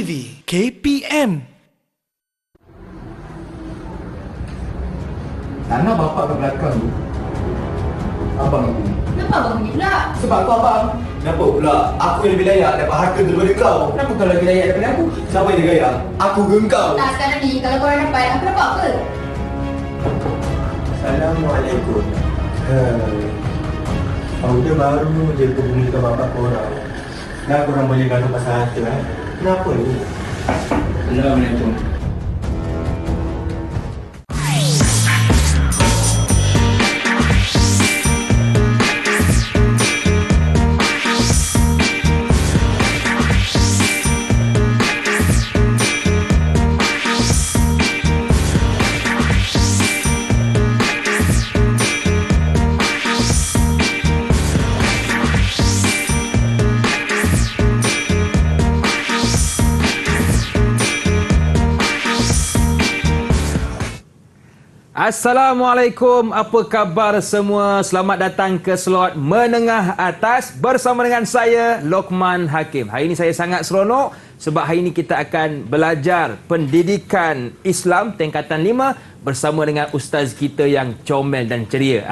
TV KPM. Tanah bapak ke belakang tu, abang aku. Kenapa abang bunyi pula? Sebab kau abang. Kenapa pula? Aku yang lebih layak dapat harta daripada kau. Kenapa kau lebih layak daripada aku? Siapa yang lebih layak? Aku ke engkau? Tak, sekarang ni kalau korang dapat, aku dapat apa? Assalamualaikum. Dia baru je kebumikan bapak korang. Dah korang boleh gaduh pasal harta Kenapa ni? Assalamualaikum. Assalamualaikum, apa khabar semua? Selamat datang ke slot menengah atas bersama dengan saya, Lokman Hakim. Hari ini saya sangat seronok sebab hari ini kita akan belajar pendidikan Islam tingkatan 5 bersama dengan ustaz kita yang comel dan ceria.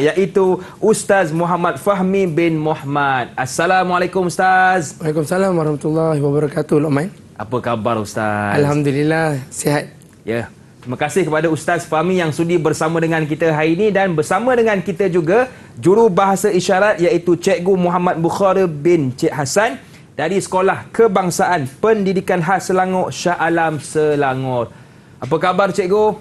Iaitu Ustaz Muhammad Fahmi bin Muhammad. Assalamualaikum Ustaz. Waalaikumsalam warahmatullahi wabarakatuh, Lokman. Apa khabar Ustaz? Alhamdulillah, sihat. Ya. Terima kasih kepada Ustaz Fahmi yang sudi bersama dengan kita hari ini, dan bersama dengan kita juga juru bahasa isyarat iaitu Cikgu Muhammad Bukhari bin Cik Hassan dari Sekolah Kebangsaan Pendidikan Khas Selangor, Shah Alam, Selangor. Apa khabar Cikgu?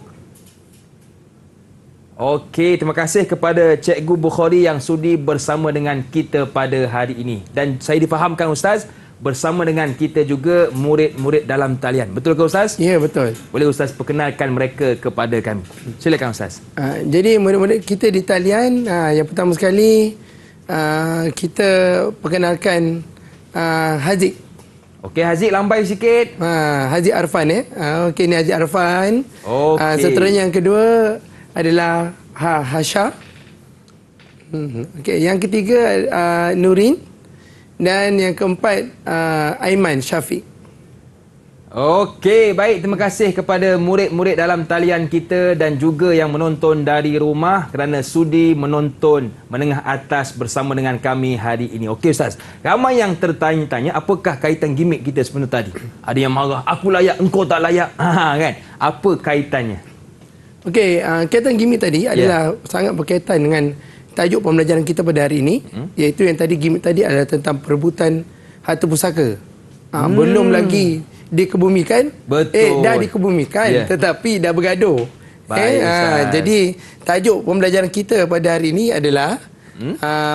Okey, terima kasih kepada Cikgu Bukhari yang sudi bersama dengan kita pada hari ini. Dan saya difahamkan Ustaz, bersama dengan kita juga murid-murid dalam talian. Betul ke Ustaz? Ya, betul. Boleh Ustaz perkenalkan mereka kepada kami? Silakan Ustaz. Jadi murid-murid kita di talian, yang pertama sekali kita perkenalkan Haziq. Okey, Haziq lambai sikit. Haziq Arfan okey, ni Haziq Arfan. Okey. Seterusnya yang kedua adalah Hasha. Okey, yang ketiga Nurin. Dan yang keempat, Aiman Syafiq. Okey, baik. Terima kasih kepada murid-murid dalam talian kita dan juga yang menonton dari rumah kerana sudi menonton menengah atas bersama dengan kami hari ini. Okey Ustaz, ramai yang tertanya-tanya apakah kaitan gimmick kita sebenarnya tadi. Ada yang marah, aku layak, engkau tak layak. Kan? Apa kaitannya? Okey, kaitan gimmick tadi adalah sangat berkaitan dengan tajuk pembelajaran kita pada hari ini, iaitu yang tadi gimmick tadi adalah tentang perebutan harta pusaka. Belum lagi dikebumikan. Betul. Dah dikebumikan, tetapi dah bergaduh. Baik, jadi tajuk pembelajaran kita pada hari ini adalah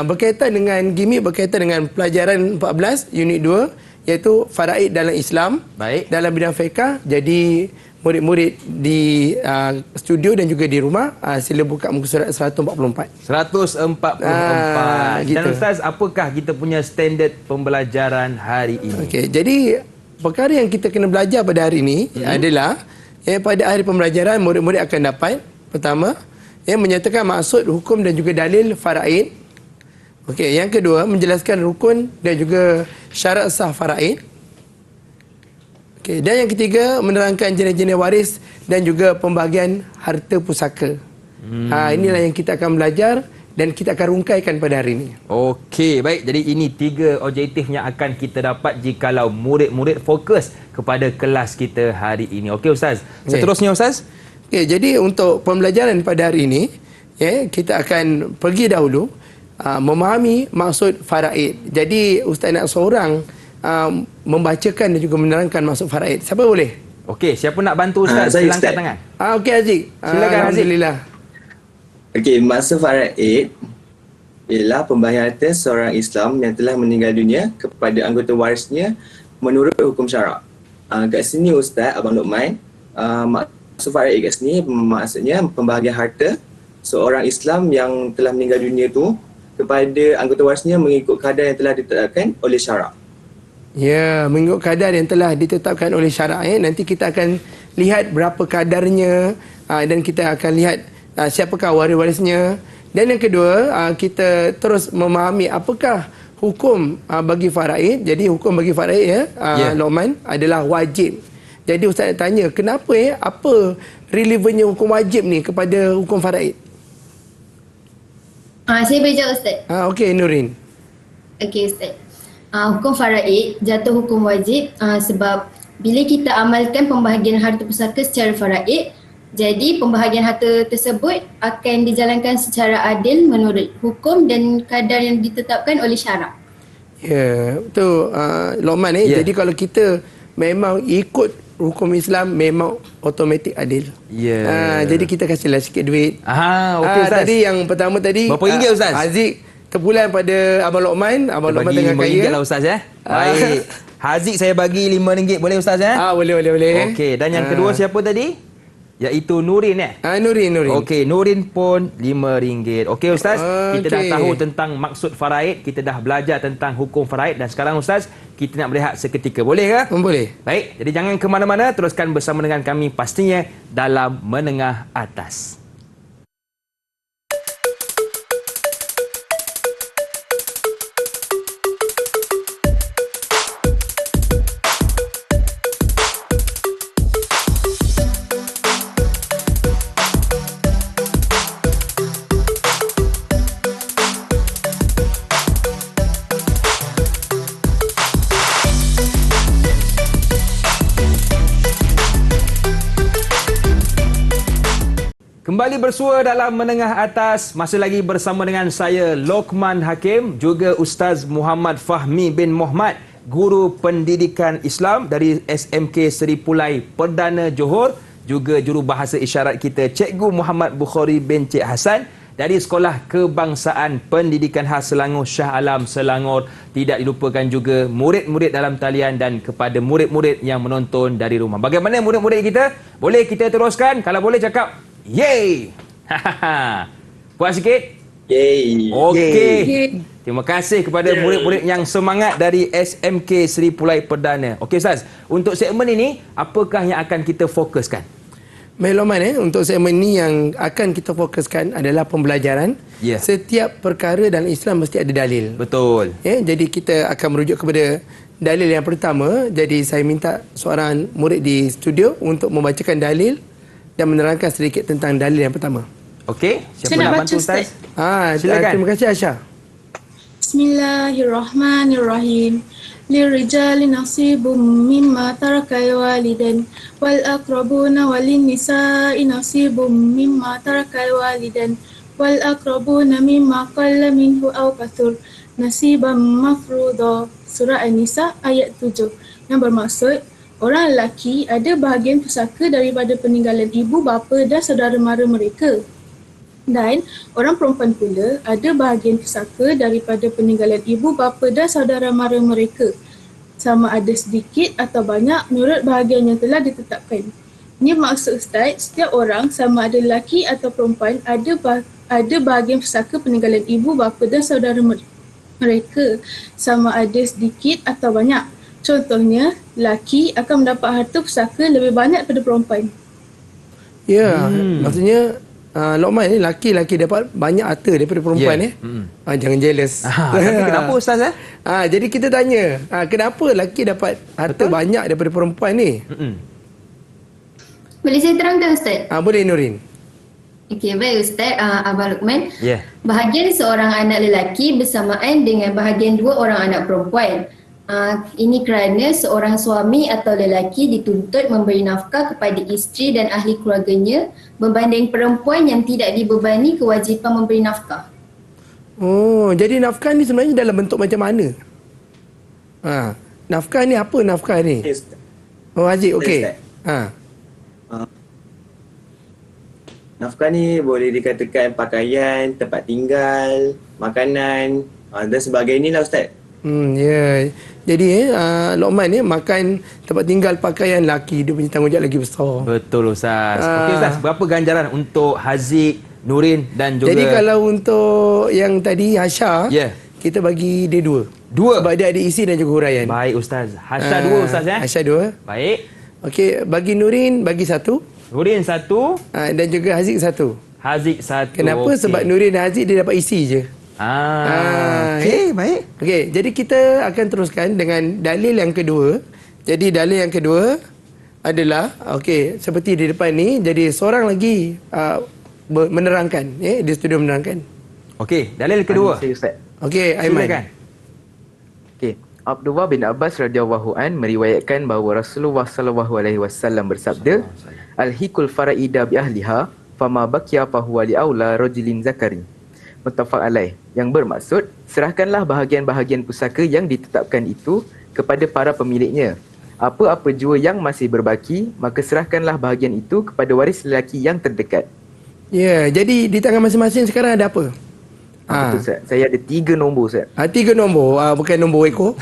berkaitan dengan gimmick, berkaitan dengan pelajaran 14 unit 2, iaitu faraid dalam Islam. Baik. Dalam bidang fiqh. Jadi murid-murid di studio dan juga di rumah, sila buka muka surat 144. 144. Gitu. Dan Ustaz, apakah kita punya standard pembelajaran hari ini? Okey, jadi perkara yang kita kena belajar pada hari ini adalah pada hari pembelajaran murid-murid akan dapat pertama menyatakan maksud, hukum dan juga dalil faraid. Okey, yang kedua menjelaskan rukun dan juga syarat sah faraid. Okay. Dan yang ketiga, menerangkan jenis-jenis waris dan juga pembahagian harta pusaka. Inilah yang kita akan belajar dan kita akan rungkaikan pada hari ini. Okey, baik. Jadi ini 3 objektif yang akan kita dapat jikalau murid-murid fokus kepada kelas kita hari ini. Okey Ustaz. Seterusnya Ustaz. Okey, jadi untuk pembelajaran pada hari ini, kita akan pergi dahulu memahami maksud faraid. Jadi Ustaz nak seorang membacakan dan juga menerangkan maksud faraid. Siapa boleh? Okey, siapa nak bantu Ustaz? Sila angkat tangan. Okey Haziq. Silakan Haziq. Alhamdulillah. Okey, maksud faraid ialah pembahagian harta seorang Islam yang telah meninggal dunia kepada anggota warisnya menurut hukum syarak. Kat sini Ustaz, Abang Lokman, maksud faraid kat sini maksudnya pembahagian harta seorang Islam yang telah meninggal dunia tu kepada anggota warisnya mengikut kadar yang telah ditetapkan oleh syarak. Ya, mengikut kadar yang telah ditetapkan oleh syarak. Nanti kita akan lihat berapa kadarnya, dan kita akan lihat siapakah waris-warisnya. Dan yang kedua, kita terus memahami apakah hukum bagi faraid, jadi hukum bagi faraid ya, Luqman, adalah wajib. Jadi Ustaz nak tanya, kenapa apa relevannya hukum wajib ni kepada hukum faraid? Saya boleh jawab Ustaz. Okey Nurin. Okey Ustaz. Hukum faraid jatuh hukum wajib sebab bila kita amalkan pembahagian harta pusaka secara faraid, jadi pembahagian harta tersebut akan dijalankan secara adil menurut hukum dan kadar yang ditetapkan oleh syarak. Ya, betul Luqman Jadi kalau kita memang ikut hukum Islam memang automatik adil. Jadi kita kasihlah sikit duit. Okey Ustaz. Tadi yang pertama tadi berapa ringgit Ustaz? Haziq terpulang pada Abang Luqman. Abang Luqman tengah kaya. RM5 lah Ustaz Baik. Haziq saya bagi RM5 boleh Ustaz Boleh. Okey, dan yang kedua siapa tadi? Iaitu Nurin Nurin. Okey, Nurin pun RM5. Okey Ustaz, kita dah tahu tentang maksud faraid, kita dah belajar tentang hukum faraid dan sekarang Ustaz, kita nak berehat seketika. Boleh ke? Boleh. Baik, jadi jangan ke mana-mana, teruskan bersama dengan kami pastinya dalam Menengah Atas. Kembali bersua dalam Menengah Atas, masih lagi bersama dengan saya Luqman Hakim, juga Ustaz Muhammad Fahmi bin Muhammad, Guru Pendidikan Islam dari SMK Seri Pulai Perdana Johor, juga jurubahasa isyarat kita Cikgu Muhammad Bukhari bin Cik Hassan dari Sekolah Kebangsaan Pendidikan Khas Selangor Shah Alam Selangor. Tidak dilupakan juga murid-murid dalam talian dan kepada murid-murid yang menonton dari rumah. Bagaimana murid-murid kita? Boleh kita teruskan? Kalau boleh cakap yay! Puas sikit? Yay! Okey. Terima kasih kepada murid-murid yang semangat dari SMK Seri Pulai Perdana. Okey Ustaz, untuk segmen ini, apakah yang akan kita fokuskan? Baik Luqman, untuk segmen ini yang akan kita fokuskan adalah pembelajaran. Setiap perkara dalam Islam mesti ada dalil. Betul. Jadi kita akan merujuk kepada dalil yang pertama. Jadi saya minta seorang murid di studio untuk membacakan dalil dan menerangkan sedikit tentang dalil yang pertama. Okey, siapa nak bantu Ustaz? Silakan. Terima kasih Aisyah. Bismillahirrahmanirrahim. Lirijali nasibum mimma tarakal walidan wal aqrabuna walin nisa'i nasibum mimma tarakal walidan wal aqrabuna mimma qalla minhu aw kathur nasiban mafruḍa. Surah An-Nisa ayat 7. Yang bermaksud orang lelaki ada bahagian pusaka daripada peninggalan ibu bapa dan saudara mara mereka. Dan orang perempuan pula ada bahagian pusaka daripada peninggalan ibu bapa dan saudara mara mereka. Sama ada sedikit atau banyak menurut bahagian yang telah ditetapkan. Ini maksud Ustaz, setiap orang sama ada lelaki atau perempuan ada bahagian pusaka peninggalan ibu bapa dan saudara mereka. Sama ada sedikit atau banyak. Contohnya, lelaki akan mendapat harta pusaka lebih banyak daripada perempuan. Maksudnya Luqman ni laki-laki dapat banyak harta daripada perempuan jangan jealous. Tapi kenapa Ustaz jadi kita tanya, kenapa lelaki dapat harta banyak daripada perempuan ni? Boleh saya terangkan Ustaz? Boleh Nurin. Okey, baik Ustaz. Abang Luqman. Bahagian seorang anak lelaki bersamaan dengan bahagian dua orang anak perempuan. Ini kerana seorang suami atau lelaki dituntut memberi nafkah kepada isteri dan ahli keluarganya berbanding perempuan yang tidak dibebani kewajipan memberi nafkah. Jadi nafkah ni sebenarnya dalam bentuk macam mana? Nafkah ni apa nafkah ni? Haziq, okey. Nafkah ni boleh dikatakan pakaian, tempat tinggal, makanan dan sebagainya lah Ustaz. Jadi Luqman ni makan, tempat tinggal, pakaian, laki, dia punya tanggungjawab lagi besar. Betul Ustaz. Okey Ustaz, berapa ganjaran untuk Haziq, Nurin dan juga... Jadi kalau untuk yang tadi Hasha, kita bagi dia dua. Sebab dia ada isi dan juga huraian. Baik Ustaz. Hasha dua Ustaz Hasha dua. Baik. Okey, bagi Nurin bagi satu. Nurin satu. Dan juga Haziq satu. Haziq satu. Kenapa? Sebab Nurin dan Haziq dia dapat isi je. Okey, baik. Okey, jadi kita akan teruskan dengan dalil yang kedua. Jadi dalil yang kedua adalah okey, seperti di depan ni, jadi seorang lagi menerangkan, di studio menerangkan. Okey, dalil kedua. Saya Ustaz. Okey, Aiman. Silakan. Okey. Abdullah bin Abbas radhiyallahu an meriwayatkan bahawa Rasulullah sallallahu alaihi wasallam bersabda, "Al-hikul fara'ida bi ahliha, fama baqiya fahuwa li aula rajulin zakari." Muttafaq alaih. Yang bermaksud, serahkanlah bahagian-bahagian pusaka yang ditetapkan itu kepada para pemiliknya. Apa-apa jua yang masih berbaki, maka serahkanlah bahagian itu kepada waris lelaki yang terdekat. Ya, jadi di tangan masing-masing sekarang ada apa? Betul Ustaz. Saya ada 3 nombor Ustaz. 3 nombor, bukan nombor ekor.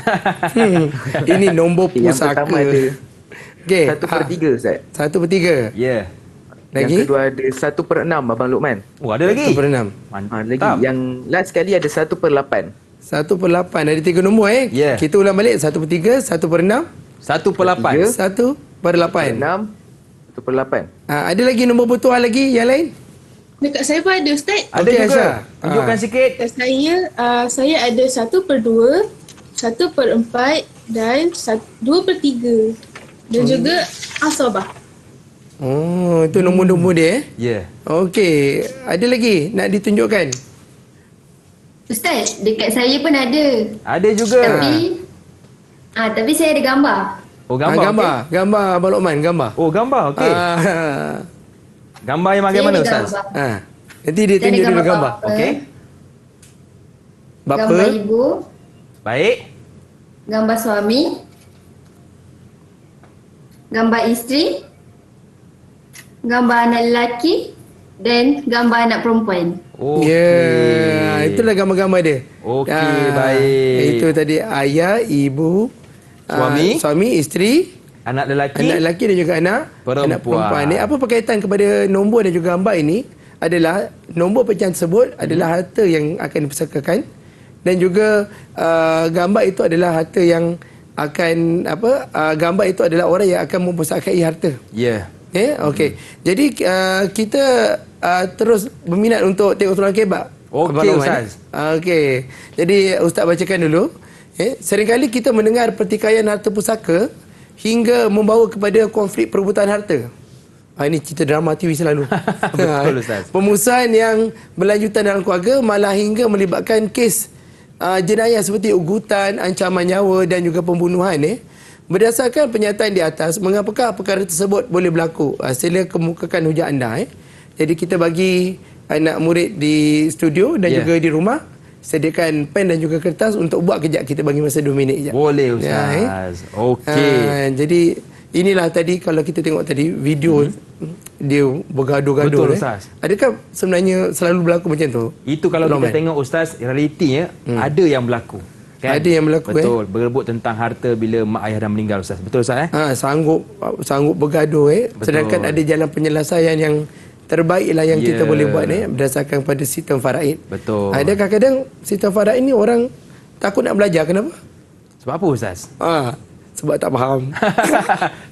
Ini nombor Yang pusaka. pertama ada Okey. 1/3 Ustaz. 1/3. Ya. Lagi? Yang kedua ada 1/6 Abang Luqman. Oh, ada lagi. 1/6. Mantap. Lagi yang last sekali ada 1/8. 1/8. Ada 3 nombor Ya. Kita ulang balik. 1/3, 1/6, 1/8. 1/8. 6, 1/8. Ada lagi nombor bertuah lagi yang lain? Dekat saya pun ada Ustaz. Ada Okey, juga. Aisyah. Tunjukkan sikit. Dekat saya ada 1/2, 1/4 dan 2/3. Dan juga asabah. Oh, itu nombor-nombor dia. Ya. Okey. Ada lagi nak ditunjukkan? Ustaz, dekat saya pun ada. Ada juga. Tapi saya ada gambar. Oh, gambar. Gambar. okey. Gambar Abang Luqman, gambar. Oh, gambar. Okey. Gambar yang Saya bagaimana ada Ustaz? gambar. Nanti dia Saya ada tunjuk dulu gambar. bapa, Okey. Bapa, Gambar ibu, Baik. gambar suami, gambar isteri, gambar anak lelaki dan gambar anak perempuan. Okey. ya, itulah gambar-gambar dia. Okey, baik. Itu tadi ayah, ibu, suami, isteri, Anak lelaki. anak lelaki dan juga anak perempuan. Apa berkaitan kepada nombor dan juga gambar ini adalah nombor pecahan tersebut adalah harta yang akan dipusakakan dan juga gambar itu adalah harta yang akan gambar itu adalah orang yang akan mempusakai harta. Ya. Okey. Jadi kita terus berminat untuk tengok surah Al-Kebab. Okey, Abang Rahman. Ustaz. Okey. Jadi Ustaz bacakan dulu. Seringkali kita mendengar pertikaian harta pusaka hingga membawa kepada konflik perebutan harta. Ini cerita drama TV selalu. Betul, Ustaz. Pemusnahan yang berlanjutan dalam keluarga malah hingga melibatkan kes jenayah seperti ugutan, ancaman nyawa dan juga pembunuhan. Berdasarkan pernyataan di atas, mengapakah perkara tersebut boleh berlaku? Sila kemukakan hujah anda. Jadi kita bagi anak murid di studio dan juga di rumah sediakan pen dan juga kertas untuk buat kejap. Kita bagi masa 2 minit je. Boleh Ustaz. Okey. Jadi inilah tadi kalau kita tengok tadi video dia bergaduh-gaduh. Betul, Ustaz. Adakah sebenarnya selalu berlaku macam tu? Itu kalau kita Rahman? tengok Ustaz, realitinya ada yang berlaku. Kan? Ada yang berlaku, Betul. Berebut tentang harta bila mak ayah dah meninggal Ustaz. Betul Ustaz Sanggup bergaduh. Sedangkan ada jalan penyelesaian yang terbaiklah yang kita boleh buat berdasarkan pada sistem faraid. Betul. Ada kadang-kadang sistem faraid ni orang takut nak belajar. Kenapa? Sebab apa Ustaz? Sebab tak faham.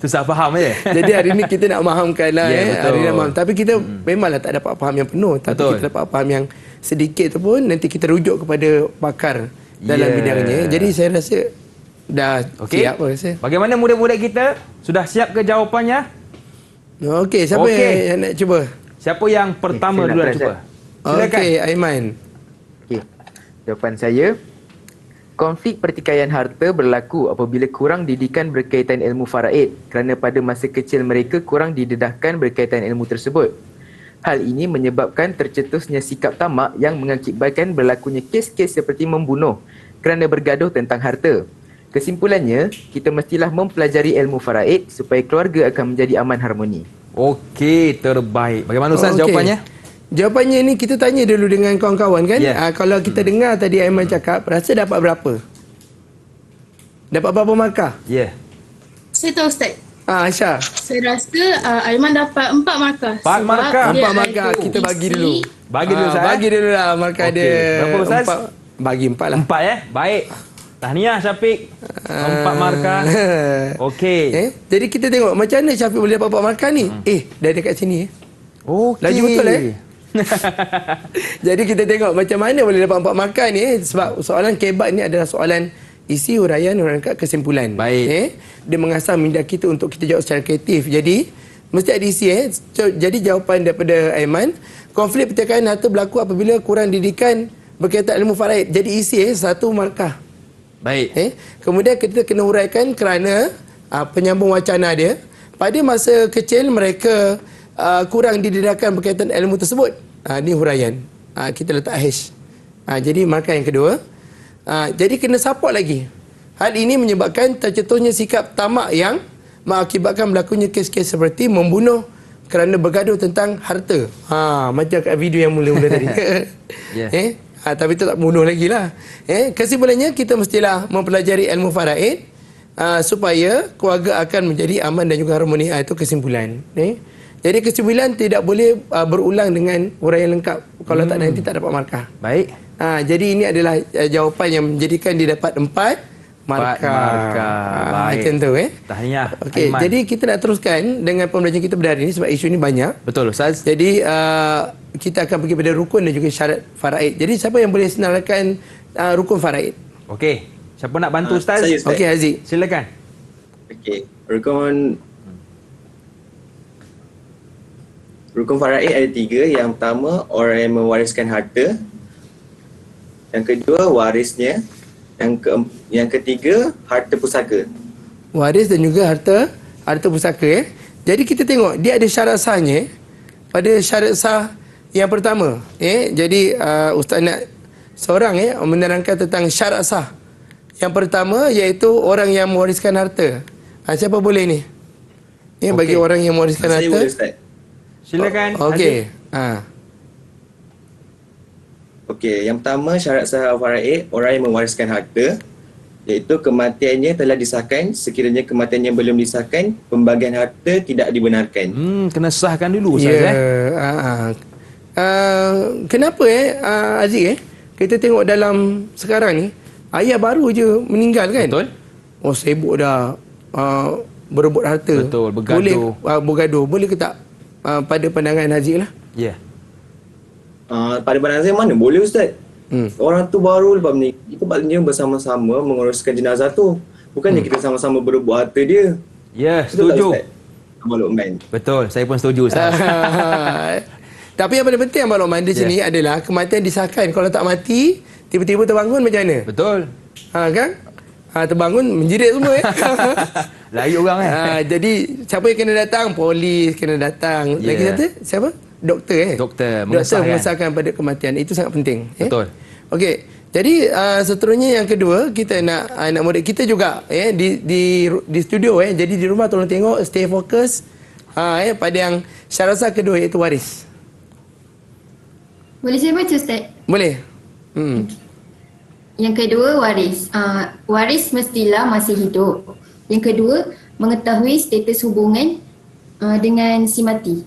Susah faham je. Jadi hari ni kita nak fahamkan lah. betul. Hari ni nak faham. Tapi kita memanglah tak dapat faham yang penuh. Tapi Betul. kita dapat faham yang sedikit tu pun nanti kita rujuk kepada pakar dalam bidangnya. Jadi saya rasa dah siap pun rasa. Bagaimana murid-murid kita? Sudah siap ke jawapannya? Okey, siapa yang nak cuba? Siapa yang pertama saya nak dulu nak try, cuba? Ustaz. Okey, Aiman. Okey. Jawapan saya, konflik pertikaian harta berlaku apabila kurang didikan berkaitan ilmu faraid kerana pada masa kecil mereka kurang didedahkan berkaitan ilmu tersebut. Hal ini menyebabkan tercetusnya sikap tamak yang mengakibatkan berlakunya kes-kes seperti membunuh kerana bergaduh tentang harta. Kesimpulannya, kita mestilah mempelajari ilmu faraid supaya keluarga akan menjadi aman harmoni. Okey, terbaik. Bagaimana Ustaz Okey. jawapannya? Jawapannya ni kita tanya dulu dengan kawan-kawan kan. Ya. Kalau kita dengar tadi Aiman cakap, rasa dapat berapa? Dapat berapa markah? Ya. Saya tahu Ustaz. Aisyah. Saya rasa Aiman dapat 4 markah. 4 markah. 4 markah. Kita bagi dulu. Bagi dulu Ustaz. Bagi dulu lah markah Okey. dia. Berapa, Ustaz? 4. Bagi 4 lah. 4 baik. Tahniah Syafiq. 4 markah. Okey. Jadi kita tengok macam mana Syafiq boleh dapat 4 markah ni. Dah dekat sini. Okey. Laju betul Jadi kita tengok macam mana boleh dapat 4 markah ni sebab soalan kebat ni adalah soalan isi huraian kat kesimpulan. Baik. Dia mengasah minda kita untuk kita jawab secara kreatif. Jadi mesti ada isi Jadi jawapan daripada Aiman, konflik pertikaian harta berlaku apabila kurang didikan berkaitan ilmu faraid. Jadi isi 1 markah. Baik. Kemudian kita kena huraikan kerana penyambung wacana dia. Pada masa kecil mereka kurang didedahkan berkaitan ilmu tersebut. Ini huraian. Kita letak hash. Jadi markah yang kedua. Jadi kena support lagi. Hal ini menyebabkan tercetusnya sikap tamak yang mengakibatkan berlakunya kes-kes seperti membunuh kerana bergaduh tentang harta. Macam kat video yang mula-mula tadi. Yeah. Tapi tu tak bunuh lagi lah. Kesimpulannya kita mestilah mempelajari ilmu faraid supaya keluarga akan menjadi aman dan juga harmoni. Itu kesimpulan. Jadi kesimpulan tidak boleh berulang dengan huraian lengkap. Kalau tak nanti tak dapat markah. Baik. Jadi ini adalah jawapan yang menjadikan dia dapat 4 markah. Baik. Macam tu Tahniah. Okey, Aiman. jadi kita nak teruskan dengan pembelajaran kita pada hari ini sebab isu ini banyak. Betul Ustaz. Jadi kita akan pergi pada rukun dan juga syarat faraid. Jadi siapa yang boleh senaraikan rukun faraid? Okey. Siapa nak bantu Ustaz? saya, Ustaz. Okey Haziq. Silakan. Okey, rukun faraid ada 3. Yang pertama, orang yang mewariskan harta. Yang kedua, warisnya. Yang ketiga, harta pusaka. Waris dan juga harta pusaka Jadi kita tengok dia ada syarat sahnya. Pada syarat sah yang pertama jadi ustaz nak seorang menerangkan tentang syarat sah. Yang pertama iaitu orang yang mewariskan harta. Siapa boleh ni? Bagi orang yang mewariskan Saya harta. boleh, Ustaz. Silakan. Okey. Okey, yang pertama syarat sah faraid, orang yang mewariskan harta, iaitu kematiannya telah disahkan. Sekiranya kematiannya belum disahkan, pembagian harta tidak dibenarkan. Kena sahkan dulu Ustaz. Kenapa Aziz kita tengok dalam sekarang ni ayah baru je meninggal kan? Betul. Sibuk dah berebut harta. Betul, bergaduh. Boleh bergaduh. Boleh ke tak pada pandangan Aziz lah? Ya. Pada pandangan saya mana boleh Ustaz? Orang tu baru lepas meninggal, kita patutnya bersama-sama menguruskan jenazah tu. Bukannya kita sama-sama berebut harta dia. Ya, Betul tak, setuju. Ustaz? Abang Luqman. Betul, saya pun setuju Ustaz. Tapi yang paling penting Abang Luqman di sini adalah kematian disahkan. Kalau tak mati, tiba-tiba terbangun macam mana? Betul. Kan? Terbangun menjerit semua Lari orang Jadi siapa yang kena datang? Polis kena datang. Lagi satu siapa? Doktor Doktor mengesahkan pada kematian. Itu sangat penting. Betul. Okey. Jadi seterusnya yang kedua, kita nak anak murid kita juga di studio jadi di rumah tolong tengok, stay fokus pada yang syarat sah kedua iaitu waris. Boleh saya baca Ustaz? Boleh. Yang kedua waris. Waris mestilah masih hidup. Yang kedua mengetahui status hubungan dengan si mati.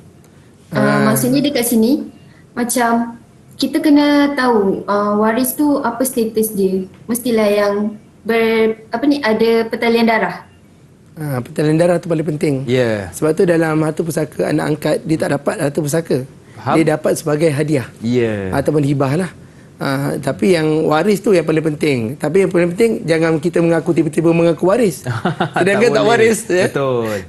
Maksudnya dekat sini macam kita kena tahu waris tu apa status dia. Mestilah yang ada pertalian darah. Pertalian darah tu paling penting. Ya. Sebab tu dalam harta pusaka anak angkat dia tak dapat harta pusaka. Faham? Dia dapat sebagai hadiah. Ya. Ataupun hibah lah. Tapi yang waris tu yang paling penting. Tapi yang paling penting jangan kita mengaku tiba-tiba mengaku waris. Sedangkan tak boleh. waris. Betul.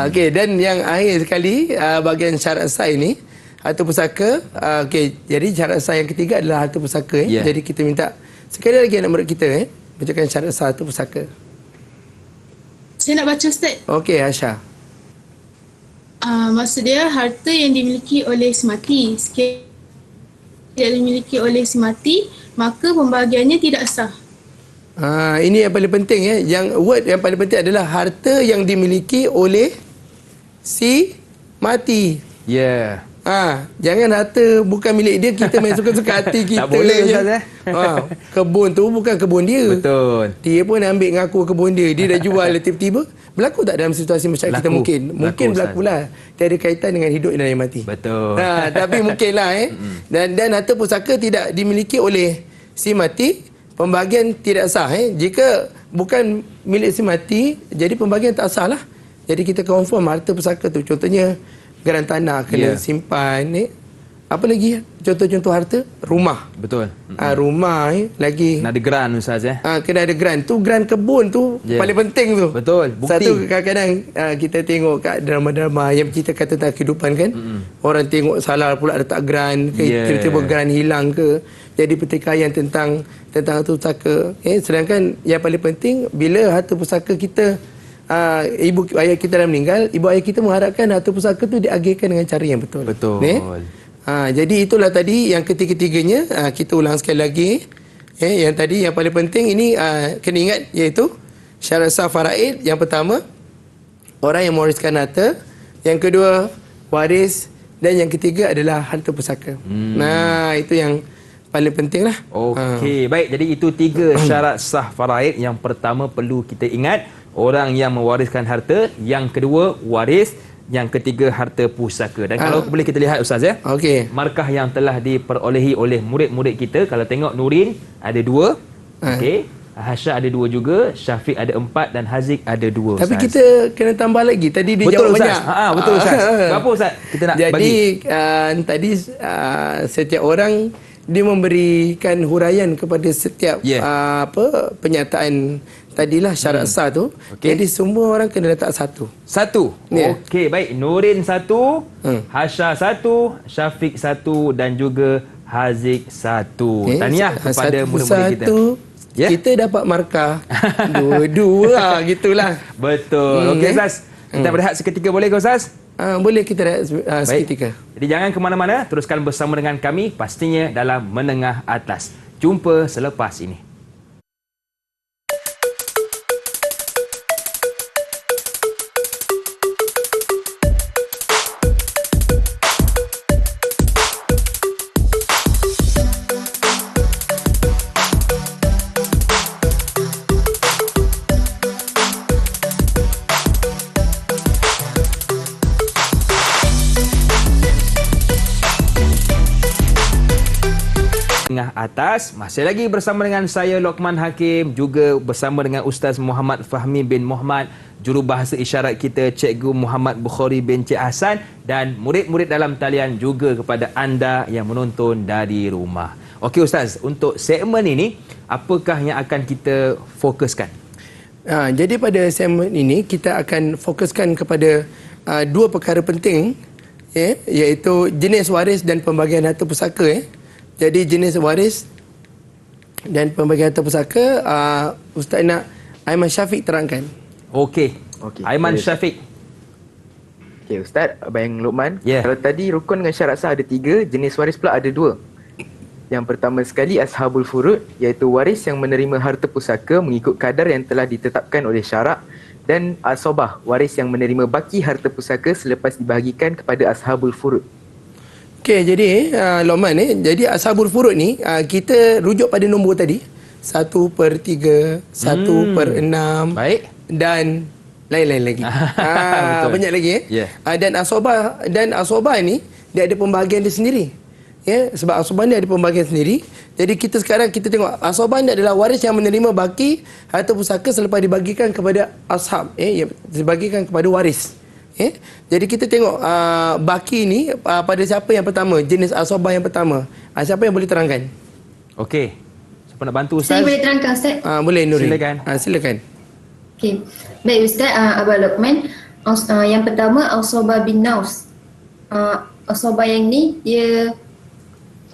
Okey, dan yang akhir sekali bahagian syarat sah ini harta pusaka. Okey, jadi syarat sah yang ketiga adalah harta pusaka. Jadi kita minta sekali lagi anak murid kita bacakan syarat sah harta pusaka. Saya nak baca Ustaz. Okey, Aisyah. Maksud dia harta yang dimiliki oleh si mati. Sekiranya tidak dimiliki oleh si mati, maka pembahagiannya tidak sah. Ini yang paling penting Yang word yang paling penting adalah harta yang dimiliki oleh si mati. Ya. Jangan harta bukan milik dia, kita main suka-suka hati kita. Tak boleh je. Ustaz Kebun tu bukan kebun dia. Betul. Dia pun ambil ngaku kebun dia. Dia dah jual tiba-tiba. Berlaku tak dalam situasi masyarakat kita mungkin? Mungkin berlaku lah. Tiada kaitan dengan hidup dan yang mati. Betul. Tapi mungkinlah Dan harta pusaka tidak dimiliki oleh si mati, pembahagian tidak sah. Jika bukan milik si mati, jadi pembahagian tak sah lah. Jadi kita confirm harta pusaka tu. Contohnya geran tanah kena simpan Apa lagi contoh-contoh harta? Rumah. Betul. Rumah lagi. Nak ada geran Ustaz Kena ada geran. Tu geran kebun tu paling penting tu. Betul. Bukti. Satu kadang-kadang kita tengok kat drama-drama yang menceritakan tentang kehidupan kan. Orang tengok salah pula letak geran ke, tiba-tiba geran hilang ke. Jadi pertikaian tentang harta pusaka. Sedangkan yang paling penting bila harta pusaka kita ibu ayah kita dah meninggal, ibu ayah kita mengharapkan harta pusaka tu diagihkan dengan cara yang betul. Betul. Jadi itulah tadi yang ketiga-tiganya kita ulang sekali lagi. Yang tadi yang paling penting ini kena ingat iaitu syarat sah faraid. Yang pertama, orang yang mewariskan harta. Yang kedua, waris. Dan yang ketiga adalah harta pusaka. Nah, itu yang paling penting lah. Okey, baik. Jadi itu 3 syarat sah faraid. Yang pertama perlu kita ingat, orang yang mewariskan harta. Yang kedua, waris. Yang ketiga, harta pusaka. Dan kalau boleh kita lihat Ustaz Okey. markah yang telah diperolehi oleh murid-murid kita. Kalau tengok Nurin ada 2. Okey. Hasya ada 2 juga, Syafiq ada 4 dan Haziq ada 2. Tapi kita kena tambah lagi. Tadi dia betul, jawab Ustaz. banyak. Betul Ustaz. Berapa Ustaz kita nak Jadi, bagi? tadi setiap orang dia memberikan huraian kepada setiap penyataan tadilah syarat sah tu. Jadi semua orang kena letak satu. Okey, baik. Nurin 1, Hasya 1, Syafiq 1 dan juga Haziq 1. Tahniah kepada murid-murid kita. Kita dapat markah dua-dua gitulah. Betul. Okey Ustaz. Kita berehat seketika boleh ke Ustaz? Boleh kita rehat seketika. Jadi jangan ke mana-mana, teruskan bersama dengan kami pastinya dalam Menengah Atas. Jumpa selepas ini. Menengah Atas, masih lagi bersama dengan saya Lokman Hakim, juga bersama dengan Ustaz Muhammad Fahmi bin Muhammad, jurubahasa isyarat kita Cikgu Muhammad Bukhari bin Cik Hassan, dan murid-murid dalam talian, juga kepada anda yang menonton dari rumah. Okey Ustaz, untuk segmen ini apakah yang akan kita fokuskan? Jadi pada segmen ini kita akan fokuskan kepada 2 perkara penting, iaitu jenis waris dan pembagian harta pusaka. Jadi jenis waris dan pembagian harta pusaka, Ustaz nak Aiman Syafiq terangkan. Okey. Aiman Syafiq. Okey Ustaz, Abang Luqman. Kalau tadi rukun dengan syarat sah ada 3, jenis waris pula ada 2. Yang pertama sekali ashabul furud, iaitu waris yang menerima harta pusaka mengikut kadar yang telah ditetapkan oleh syarak, dan asobah, waris yang menerima baki harta pusaka selepas dibahagikan kepada ashabul furud. Okey, jadi Luqman jadi ashabul furud ni kita rujuk pada nombor tadi 1/3, 1/6. Baik. Dan lain-lain lagi. Banyak lagi Dan asobah ni dia ada pembahagian dia sendiri. Sebab asobah ni ada pembahagian sendiri. Jadi kita sekarang kita tengok asobah ni adalah waris yang menerima baki harta pusaka selepas dibagikan kepada ashab, dibagikan kepada waris. Jadi kita tengok baki ni pada siapa yang pertama, jenis asobah yang pertama. Siapa yang boleh terangkan? Okey. Siapa nak bantu Ustaz? Saya boleh terangkan Ustaz? Boleh Nurin. Silakan. Silakan. Okey. Baik Ustaz, Abang Luqman. Yang pertama asobah bin Naus. Asobah yang ni dia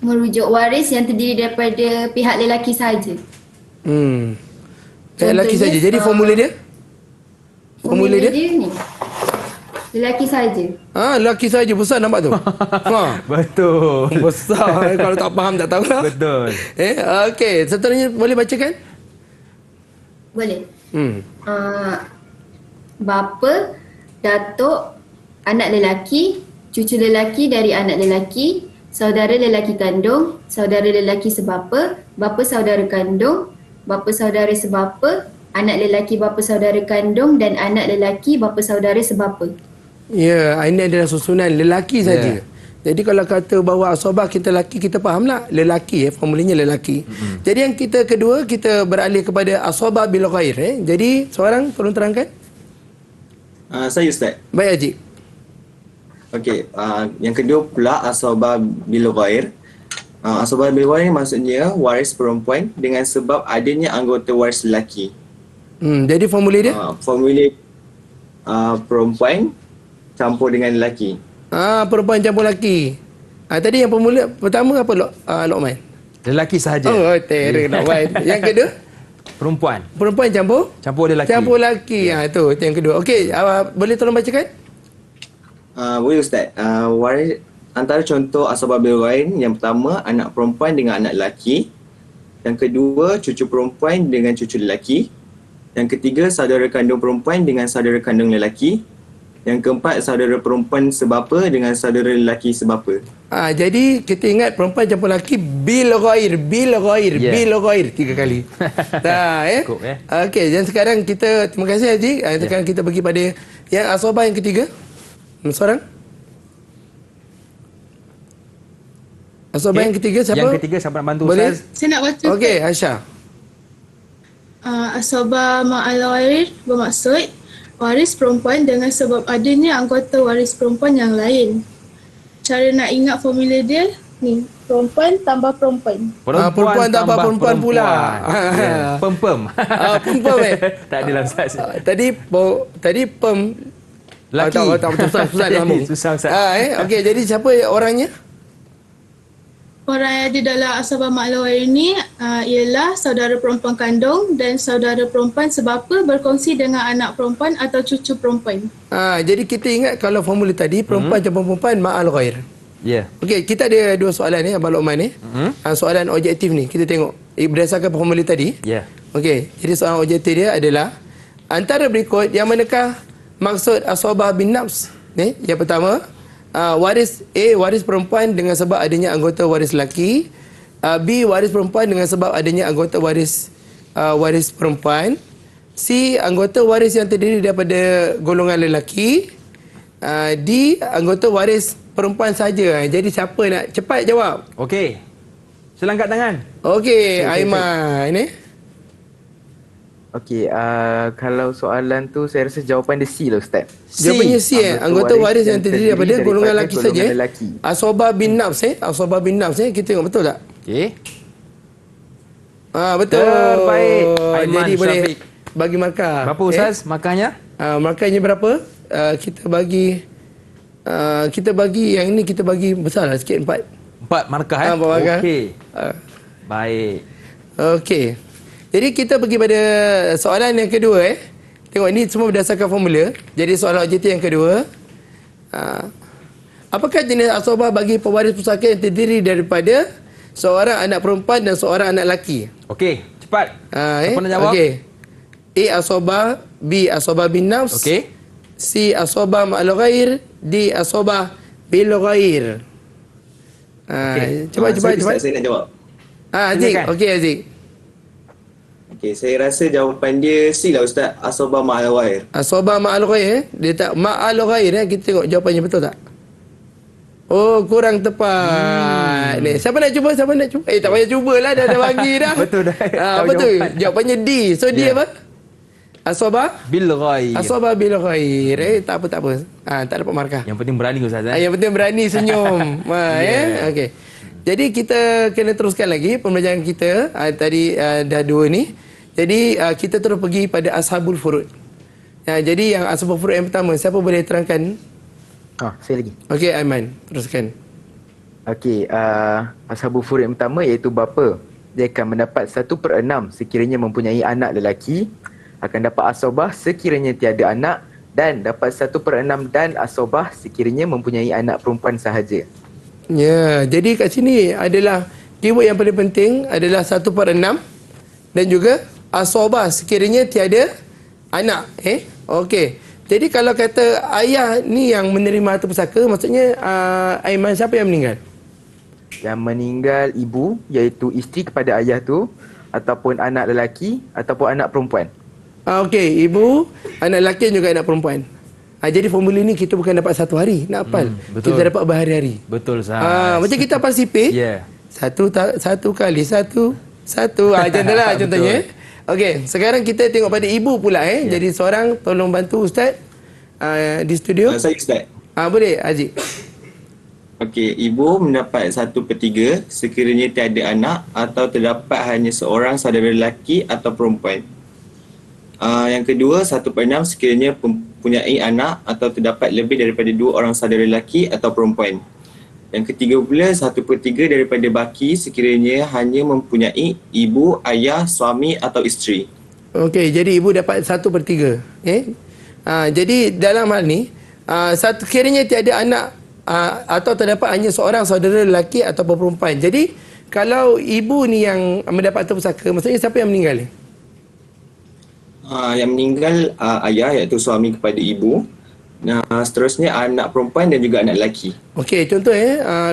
merujuk waris yang terdiri daripada pihak lelaki sahaja. Pihak lelaki saja. Jadi formula dia? Formula dia ni. Lelaki saja. Lelaki saja besar nampak tu. Betul. Besar. Kalau tak faham tak tahulah. Betul. Okey, seterusnya boleh bacakan? Boleh. Bapa, datuk, anak lelaki, cucu lelaki dari anak lelaki, saudara lelaki kandung, saudara lelaki sebapa, bapa saudara kandung, bapa saudara sebapa, anak lelaki bapa saudara kandung dan anak lelaki bapa saudara sebapa. Ini adalah susunan lelaki saja. Jadi kalau kata bahawa asobah kita lelaki, kita fahamlah lelaki, formulanya lelaki. Jadi yang kita kedua, kita beralih kepada asobah bil ghair. Jadi seorang tolong terangkan. Saya Ustaz. Baik Haji. Okey, yang kedua pula asabah bil ghair. Asabah bil ghair ni maksudnya waris perempuan dengan sebab adanya anggota waris lelaki. Jadi formulir dia? Formulir perempuan campur dengan lelaki. Perempuan campur lelaki. Tadi yang formulir pertama apa Lokman? Lelaki sahaja. Oh, terror Lokman. Yang kedua? Perempuan. Perempuan campur lelaki. Campur lelaki. Itu yang kedua. Okey, boleh tolong bacakan? Boleh Ustaz. Waris antara contoh asabah bil ghair, yang pertama anak perempuan dengan anak lelaki. Yang kedua cucu perempuan dengan cucu lelaki. Yang ketiga saudara kandung perempuan dengan saudara kandung lelaki. Yang keempat saudara perempuan sebapa dengan saudara lelaki sebapa. Jadi kita ingat perempuan campur lelaki bil ghair 3 kali. Cukup, Okey, dan sekarang kita terima kasih Haji. Sekarang kita pergi pada yang asabah yang ketiga. Seorang? Asabah yang ketiga siapa? Yang ketiga siapa nak bantu Boleh? Ustaz? Saya nak baca. Okey, Aisyah. Asabah ma'al ghair bermaksud waris perempuan dengan sebab adanya anggota waris perempuan yang lain. Cara nak ingat formula dia ni, perempuan tambah perempuan. Perempuan tambah perempuan pula. Pem-pem. Pem-pem Tak adalah Ustaz. Tadi pem Lelaki. tak susah sambung. Susah Ustaz. Okey, jadi siapa orangnya? Orang yang ada dalam asabah ma'al ghair ini ialah saudara perempuan kandung dan saudara perempuan sebapa berkongsi dengan anak perempuan atau cucu perempuan. Jadi kita ingat kalau formula tadi perempuan campur perempuan ma'al ghair. Ya. Okey, kita ada dua soalan ni Abang Lokman ni. Soalan objektif ni kita tengok berdasarkan formula tadi. Ya. Okey, jadi soalan objektif dia adalah antara berikut yang manakah maksud asabah bin nafs? Ni, yang pertama, waris A waris perempuan dengan sebab adanya anggota waris lelaki. B waris perempuan dengan sebab adanya anggota waris perempuan. C anggota waris yang terdiri daripada golongan lelaki. D anggota waris perempuan saja. Jadi siapa nak cepat jawab? Okey. Sila angkat tangan. Okey, Aiman ni. Okey, kalau soalan tu saya rasa jawapan dia C lah Ustaz. Jawapannya C anggota waris yang terdiri daripada golongan lelaki saja. Lelaki. Asabah bin nafs Asabah bin nafs kita tengok betul tak? Okey. Betul. Terbaik. Aiman Jadi boleh Syafiq. bagi markah. Berapa Ustaz markahnya? Markahnya berapa? Kita bagi yang ini kita bagi besar lah sikit 4. 4 markah 4 markah. Okey. Baik. Okey. Jadi kita pergi pada soalan yang kedua Tengok ini semua berdasarkan formula. Jadi soalan objektif yang kedua. Apakah jenis asabah bagi pewaris pusaka yang terdiri daripada seorang anak perempuan dan seorang anak lelaki? Okey, cepat. Siapa nak jawab? Okey. A asabah, B asabah bin nafs. Okey. C asabah ma'al ghair, D asabah bil ghair. Cepat. Saya nak jawab. Aziz. Okey Aziz. Okey, saya rasa jawapan dia C lah Ustaz. Asabah ma'al ghair. Asabah ma'al ghair dia tak ma'al ghair kita tengok jawapannya betul tak? Oh, kurang tepat. Ni, siapa nak cuba? Tak payah cubalah dah bagi dah. Betul dah. Betul. Jawapannya D. So D apa? Asabah bil ghair. Asabah bil ghair. Tak apa. Tak dapat markah. Yang penting berani Ustaz. Yang penting berani senyum. Okey. Jadi kita kena teruskan lagi pembelajaran kita. Tadi dah 2 ni. Jadi kita terus pergi pada ashabul furud. Jadi yang ashabul furud yang pertama, siapa boleh terangkan? Saya lagi. Okey, Aiman, teruskan. Okey, ashabul furud yang pertama iaitu bapa. Dia akan mendapat 1/6 sekiranya mempunyai anak lelaki, akan dapat asabah sekiranya tiada anak, dan dapat 1/6 dan asabah sekiranya mempunyai anak perempuan sahaja. Ya, jadi kat sini adalah keyword yang paling penting adalah 1/6 dan juga asabah sekiranya tiada anak. Okey. Jadi kalau kata ayah ni yang menerima harta pusaka, maksudnya Aiman siapa yang meninggal? Yang meninggal ibu, iaitu isteri kepada ayah tu, ataupun anak lelaki ataupun anak perempuan. Okey, ibu, anak lelaki dan juga anak perempuan. Jadi formula ni kita bukan dapat 1 hari nak hafal. Betul. Kita dapat berhari-hari. Betul Ustaz. Macam kita hafal sipir. Ya. Satu kali satu. Macam tu lah contohnya. Okey, sekarang kita tengok pada ibu pula. Jadi seorang tolong bantu Ustaz di studio. Saya Ustaz. Boleh Haziq. Okey, ibu mendapat 1/3 sekiranya tiada anak atau terdapat hanya seorang saudara lelaki atau perempuan. Yang kedua, 1/6 sekiranya mempunyai anak atau terdapat lebih daripada 2 orang saudara lelaki atau perempuan. Yang ketiga pula, 1/3 daripada baki sekiranya hanya mempunyai ibu, ayah, suami atau isteri. Okey, jadi ibu dapat 1/3. Jadi dalam hal ni, sekiranya tiada anak atau terdapat hanya seorang saudara lelaki atau perempuan. Jadi kalau ibu ni yang mendapat harta pusaka, maksudnya siapa yang meninggal ni? Yang meninggal ayah, iaitu suami kepada ibu. Seterusnya anak perempuan dan juga anak lelaki. Okey, contoh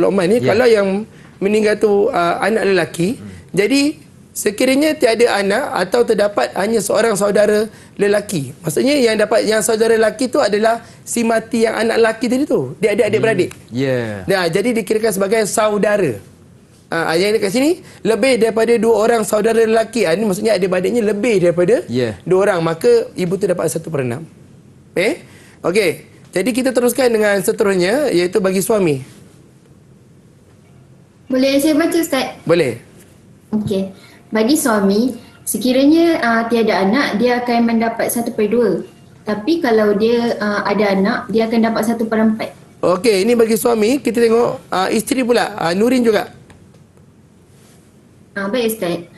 Luqman ni, kalau yang meninggal tu anak lelaki, jadi sekiranya tiada anak atau terdapat hanya seorang saudara lelaki. Maksudnya yang saudara lelaki tu adalah si mati yang anak lelaki tadi tu. Dia adik-adik beradik. Jadi dikirakan sebagai saudara. Yang dekat sini lebih daripada 2 orang saudara lelaki. Ini maksudnya adik-beradiknya lebih daripada 2 orang. Maka ibu tu dapat 1/6. Okey. Jadi kita teruskan dengan seterusnya, iaitu bagi suami. Boleh saya baca Ustaz? Boleh. Okey. Bagi suami, sekiranya tiada anak, dia akan mendapat 1/2. Tapi kalau dia ada anak, dia akan dapat 1/4. Okey, ini bagi suami. Kita tengok isteri pula, Nurin juga. Baik Ustaz.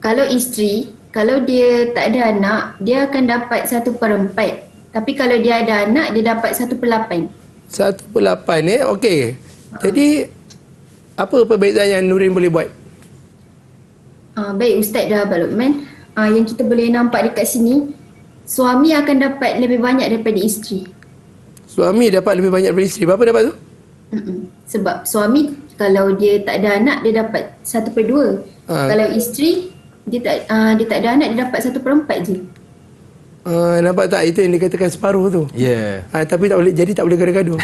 Kalau isteri, kalau dia tak ada anak, dia akan dapat 1/4. Tapi kalau dia ada anak, dia dapat 1/8. 1/8 okey. Jadi apa perbezaan yang Nurin boleh buat? Baik Ustaz dah Abang Luqman. Yang kita boleh nampak dekat sini, suami akan dapat lebih banyak daripada isteri. Suami dapat lebih banyak daripada isteri. Berapa dapat tu? Sebab suami kalau dia tak ada anak, dia dapat 1/2. Kalau isteri dia tak ada anak, dia dapat 1/4 je. Nampak tak, itu yang dikatakan separuh tu. Tapi tak boleh, jadi tak boleh gaduh-gaduh.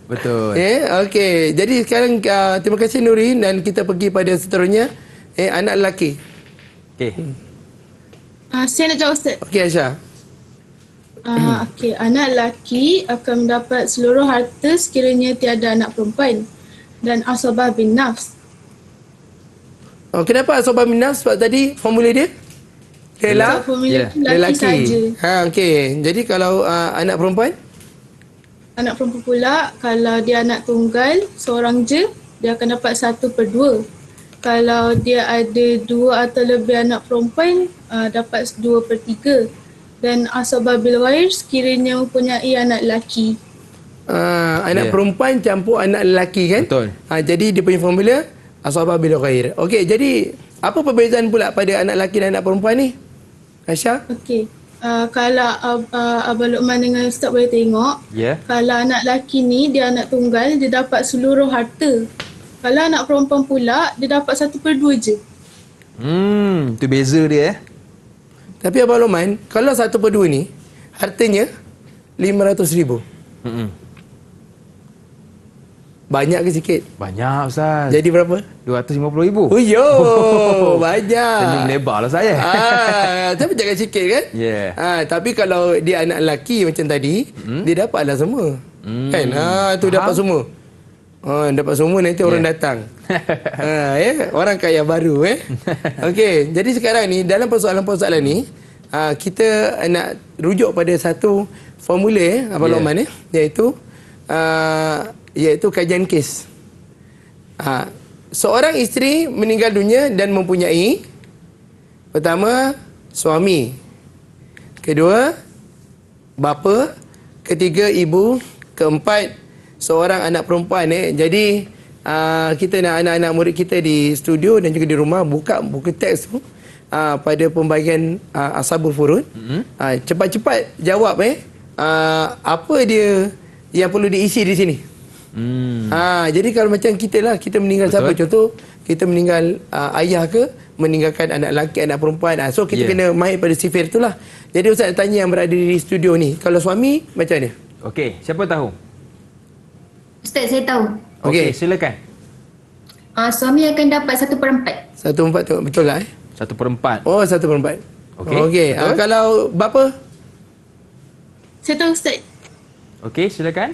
Betul. Okey, jadi sekarang terima kasih Nurin, dan kita pergi pada seterusnya, anak lelaki. Okey. Saya nak jawab Ustaz. Okey Aisyah. Okey, anak lelaki akan mendapat seluruh harta sekiranya tiada anak perempuan dan asabah bin nafs. Kenapa asabah bin nafs? Sebab tadi formula dia lelaki saja. Okey. Jadi kalau anak perempuan? Anak perempuan pula, kalau dia anak tunggal, seorang je, dia akan dapat 1/2. Kalau dia ada 2 atau lebih anak perempuan, dapat 2/3. Dan asabah bil ghair sekiranya mempunyai anak lelaki. Anak perempuan campur anak lelaki kan? Betul. Jadi dia punya formula asabah bil ghair. Okey, jadi apa perbezaan pula pada anak lelaki dan anak perempuan ni? Aisyah? Okey. Kalau Abang Luqman dengan Ustaz boleh tengok, kalau anak lelaki ni dia anak tunggal, dia dapat seluruh harta. Kalau anak perempuan pula, dia dapat 1/2 je. Tu beza dia. Tapi Abang Luqman, kalau 1/2 ni hartanya 500,000. Banyak ke sikit? Banyak Ustaz. Jadi berapa? 250,000. Oh yo, banyak. Senyum lebar lah saya. Tapi jangan sikit kan? Tapi kalau dia anak lelaki macam tadi, dia dapatlah semua. Kan? Tu dapat semua. Dapat semua, nanti orang datang. Orang kaya baru. Okey, jadi sekarang ni dalam persoalan-persoalan ni, kita nak rujuk pada satu formula Abang Luqman iaitu kajian kes. Seorang isteri meninggal dunia dan mempunyai, pertama, suami. Kedua, bapa. Ketiga, ibu. Keempat, seorang anak perempuan. Jadi kita nak anak-anak murid kita di studio dan juga di rumah buka buku teks tu pada pembahagian ashabul furud. Cepat-cepat jawab apa dia yang perlu diisi di sini. Jadi kalau macam kita lah, kita meninggal siapa, contoh kita meninggal ayah ke, meninggalkan anak lelaki, anak perempuan, so kita kena mahir pada sifir tu lah. Jadi Ustaz tanya yang berada di studio ni, kalau suami macam mana? Okey, siapa tahu? Ustaz saya tahu. Okey, silakan. Suami akan dapat 1/4. 1/4 tu betul lah 1/4. Oh, 1/4. Okey. Kalau bapa? Saya tahu Ustaz. Okey, silakan.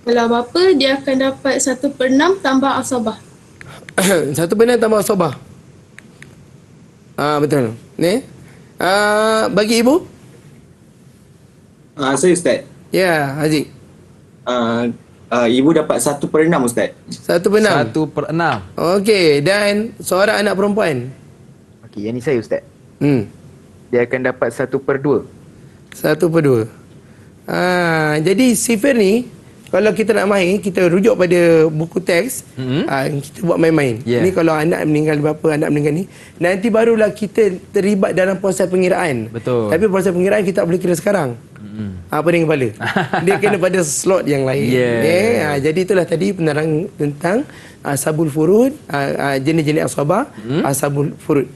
Kalau bapa, dia akan dapat 1/6 tambah asabah. 1/6 tambah asabah. Betul. Ni. Bagi ibu? Saya Ustaz. Ya, Haziq. Ibu dapat 1/6 Ustaz. 1/6. 1/6. Okey, dan seorang anak perempuan? Okey, yang ni saya Ustaz. Hmm. Dia akan dapat 1/2. 1/2. Jadi sifir ni, kalau kita nak main, kita rujuk pada buku teks, kita buat main-main. Yeah. Ni kalau anak meninggal bapa, anak meninggal ni, nanti barulah kita terlibat dalam proses pengiraan. Betul. Tapi proses pengiraan kita tak boleh kira sekarang. Pening kepala. Dia kena pada slot yang lain. Yeah. Jadi itulah tadi penerang tentang ashabul furud, jenis-jenis ashabah, ashabul furud.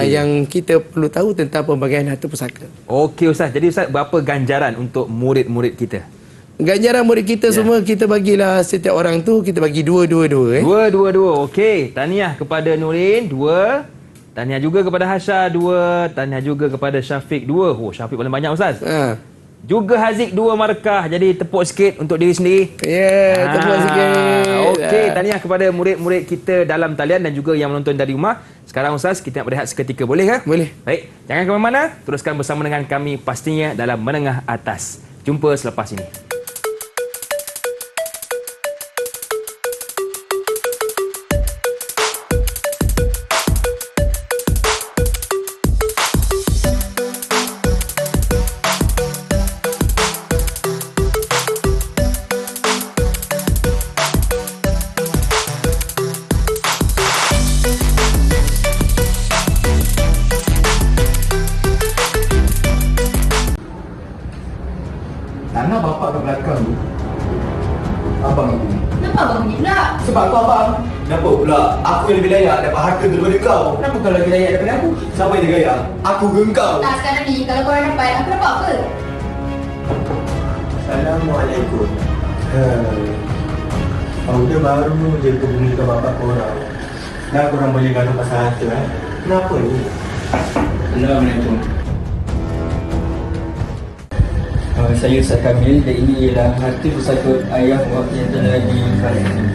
Yang kita perlu tahu tentang pembagian harta pusaka. Okey Ustaz. Jadi Ustaz, berapa ganjaran untuk murid-murid kita? Ganjaran murid kita semua kita bagilah setiap orang tu kita bagi dua. Dua. Okey. Tahniah kepada Nurin, 2. Tahniah juga kepada Hasha, 2. Tahniah juga kepada Syafiq, 2. Oh, Syafiq paling banyak Ustaz. Juga Haziq 2 markah. Jadi tepuk sikit untuk diri sendiri. Tepuk sikit. Okey, tahniah kepada murid-murid kita dalam talian dan juga yang menonton dari rumah. Sekarang Ustaz, kita nak berehat seketika. Boleh ke? Boleh. Baik, jangan ke mana-mana. Teruskan bersama dengan kami pastinya dalam Menengah Atas. Jumpa selepas ini. Tanah bapak kat belakang tu, abang aku. Kenapa abang ni pula? Sebab kau abang. Kenapa pula? Aku yang lebih layak dapat harta daripada kau. Kenapa kau lagi layak daripada aku? Siapa yang layak? Aku ke engkau? Tak, sekarang ni kalau korang dapat, aku dapat apa? Assalamualaikum. Kau dia baru je kebumikan bapak korang. Dah korang boleh gaduh pasal harta Kenapa ni? Assalamualaikum. Saya Ustaz Kamil dan ini ialah harta pusaka ayah waktu yang telah dikalahkan.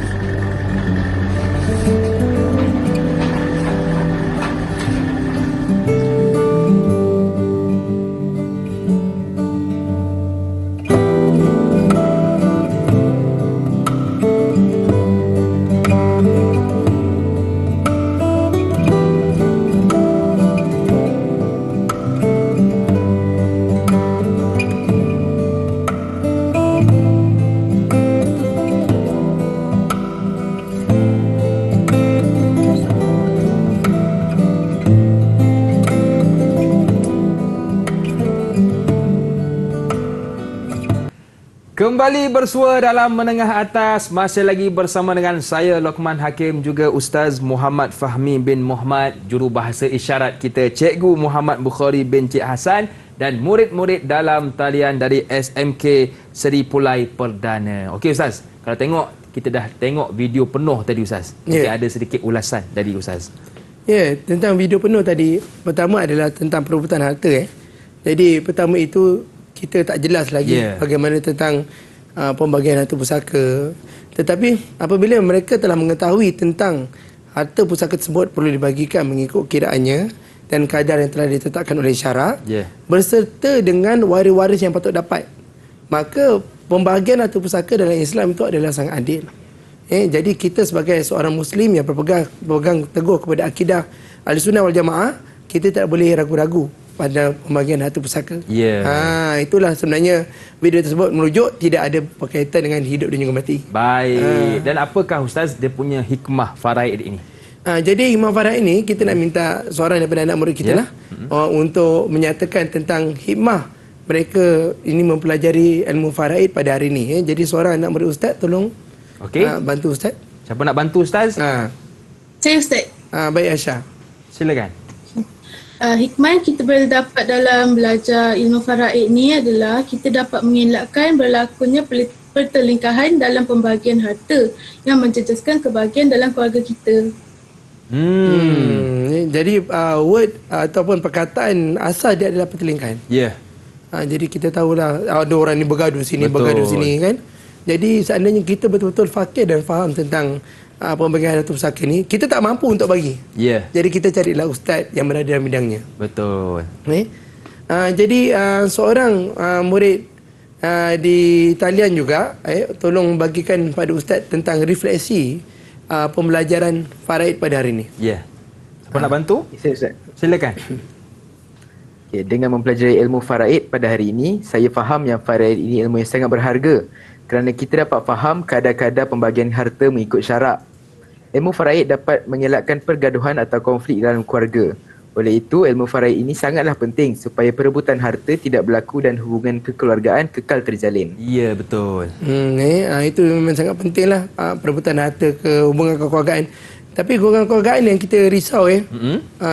Kembali bersua dalam Menengah Atas. Masih lagi bersama dengan saya Luqman Hakim, juga Ustaz Muhammad Fahmi bin Muhammad, jurubahasa isyarat kita Cikgu Muhammad Bukhari bin Cik Hassan dan murid-murid dalam talian dari SMK Seri Pulai Perdana. Okey Ustaz, kalau tengok, kita dah tengok video penuh tadi Ustaz. Mungkin ada sedikit ulasan dari Ustaz. Tentang video penuh tadi, pertama adalah tentang perebutan harta. Jadi pertama itu kita tak jelas lagi bagaimana tentang pembagian harta pusaka. Tetapi apabila mereka telah mengetahui tentang harta pusaka tersebut perlu dibagikan mengikut kiraannya dan kadar yang telah ditetapkan oleh syarak, berserta dengan waris-waris yang patut dapat, maka pembahagian harta pusaka dalam Islam itu adalah sangat adil. Jadi kita sebagai seorang Muslim yang berpegang teguh kepada akidah Ahlussunnah wal Jamaah, kita tak boleh ragu-ragu pada pembagian harta pusaka. Itulah sebenarnya video tersebut merujuk tidak ada berkaitan dengan hidup dan juga mati. Baik. Dan apakah Ustaz dia punya hikmah faraid ini? Jadi hikmah faraid ini kita nak minta seorang daripada anak murid kita lah untuk menyatakan tentang hikmah mereka ini mempelajari ilmu faraid pada hari ini. Jadi seorang anak murid Ustaz tolong bantu Ustaz. Siapa nak bantu Ustaz? Saya Ustaz. Baik Aisyah. Silakan. Hikmah yang kita boleh dapat dalam belajar ilmu faraid ni adalah kita dapat mengelakkan berlakunya pertelingkahan dalam pembagian harta yang menjejaskan kebahagiaan dalam keluarga kita. Jadi word ataupun perkataan asal dia adalah pertelingkahan. Jadi kita tahulah ada orang ni bergaduh sini, Betul. bergaduh sini kan. Jadi seandainya kita betul-betul fakir dan faham tentang pembagian harta pusaka ni, kita tak mampu untuk bagi. Ya. Jadi kita carilah ustaz yang berada dalam bidangnya. Betul. Jadi seorang murid di talian juga tolong bagikan pada ustaz tentang refleksi pembelajaran faraid pada hari ini. Ya. Siapa nak bantu? Saya Ustaz. Silakan. Okay, dengan mempelajari ilmu faraid pada hari ini, saya faham yang faraid ini ilmu yang sangat berharga kerana kita dapat faham kadar-kadar pembagian harta mengikut syarak. Ilmu faraid dapat mengelakkan pergaduhan atau konflik dalam keluarga. Oleh itu, ilmu faraid ini sangatlah penting supaya perebutan harta tidak berlaku dan hubungan kekeluargaan kekal terjalin. Ya, betul. Itu memang sangat pentinglah perebutan harta ke hubungan kekeluargaan. Tapi hubungan kekeluargaan yang kita risau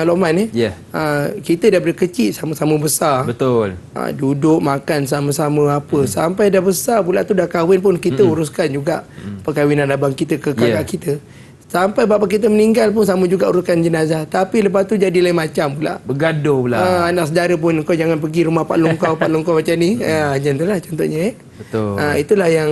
Lokman Ya. kita daripada kecil sama-sama besar. Betul. Duduk makan sama-sama apa sampai dah besar pula tu dah kahwin pun kita uruskan juga perkahwinan abang kita ke kakak kita. Sampai bapa kita meninggal pun sama juga uruskan jenazah. Tapi lepas tu jadi lain macam pula. Bergaduh pula. Anak saudara pun kau jangan pergi rumah pak long kau macam ni. Macam itulah contohnya. Betul. Itulah yang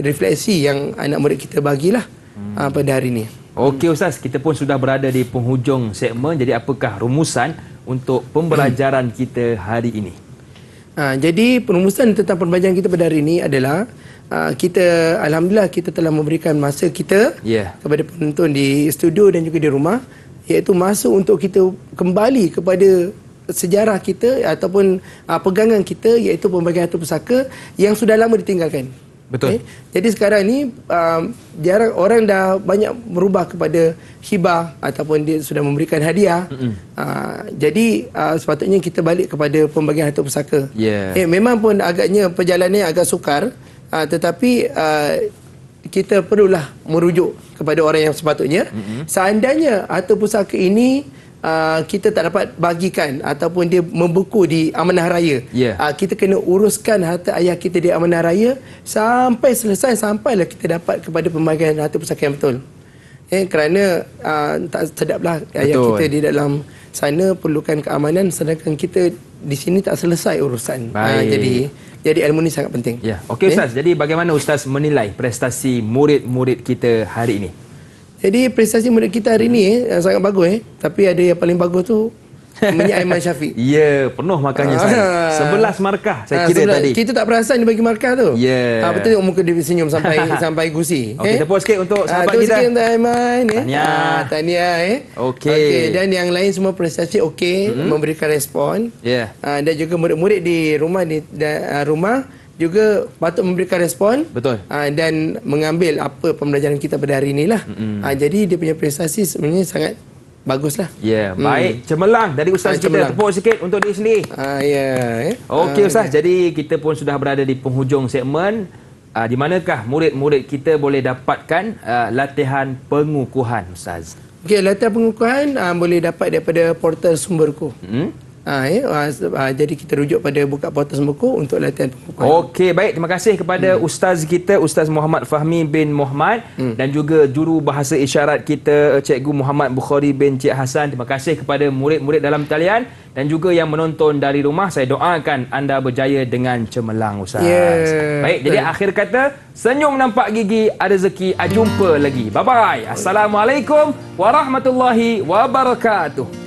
refleksi yang anak murid kita bagilah pada hari ni. Okey Ustaz, kita pun sudah berada di penghujung segmen. Jadi apakah rumusan untuk pembelajaran kita hari ini? Jadi perumusan tentang pembelajaran kita pada hari ini adalah kita alhamdulillah kita telah memberikan masa kita kepada penonton di studio dan juga di rumah, iaitu masa untuk kita kembali kepada sejarah kita ataupun pegangan kita, iaitu pembagian harta pusaka yang sudah lama ditinggalkan. Betul. Jadi sekarang ni jarang orang dah banyak berubah kepada hibah ataupun dia sudah memberikan hadiah. Jadi sepatutnya kita balik kepada pembagian harta pusaka. Memang pun agaknya perjalanannya agak sukar, tetapi kita perlulah merujuk kepada orang yang sepatutnya. Seandainya harta pusaka ini kita tak dapat bagikan ataupun dia membeku di amanah raya, kita kena uruskan harta ayah kita di amanah raya sampai selesai, sampailah kita dapat kepada pembagian harta pusaka yang betul. Kerana tak sedaplah ayah kita di dalam sana perlukan keamanan, sedangkan kita di sini tak selesai urusan. Jadi ilmu ni sangat penting. Okey Ustaz, jadi bagaimana Ustaz menilai prestasi murid-murid kita hari ini? Jadi prestasi murid kita hari ni sangat bagus tapi ada yang paling bagus tu Minyak Aiman Syafiq. Ya, penuh markahnya saya. 11 markah saya kira tadi. Kita tak perasan dia bagi markah tu. Betul muka dia senyum sampai sampai gusi. Okey, tepuk sikit untuk sahabat kita. Tepuk sikit untuk Aiman. Tahniah. Okey. Dan yang lain semua prestasi memberikan respon. Dan juga murid-murid di rumah juga patut memberikan respon. Betul. Dan mengambil apa pembelajaran kita pada hari inilah. Jadi dia punya prestasi sebenarnya sangat baguslah. Baik. Cemerlang dari Ustaz kita. Tepuk sikit untuk diri sendiri. Okey Ustaz, jadi kita pun sudah berada di penghujung segmen. Di manakah murid-murid kita boleh dapatkan latihan pengukuhan Ustaz? Okey, latihan pengukuhan boleh dapat daripada portal Sumberku. Jadi kita rujuk pada buka portal Sumberku untuk latihan pengukuhan. Okey, baik. Terima kasih kepada Ustaz kita, Ustaz Muhammad Fahmi bin Muhammad, dan juga juru bahasa isyarat kita, Cikgu Muhammad Bukhari bin Cik Hassan. Terima kasih kepada murid-murid dalam talian dan juga yang menonton dari rumah. Saya doakan anda berjaya dengan cemerlang Ustaz. Baik, jadi akhir kata, senyum nampak gigi, ada rezeki, jumpa lagi. Bye-bye. Assalamualaikum warahmatullahi wabarakatuh.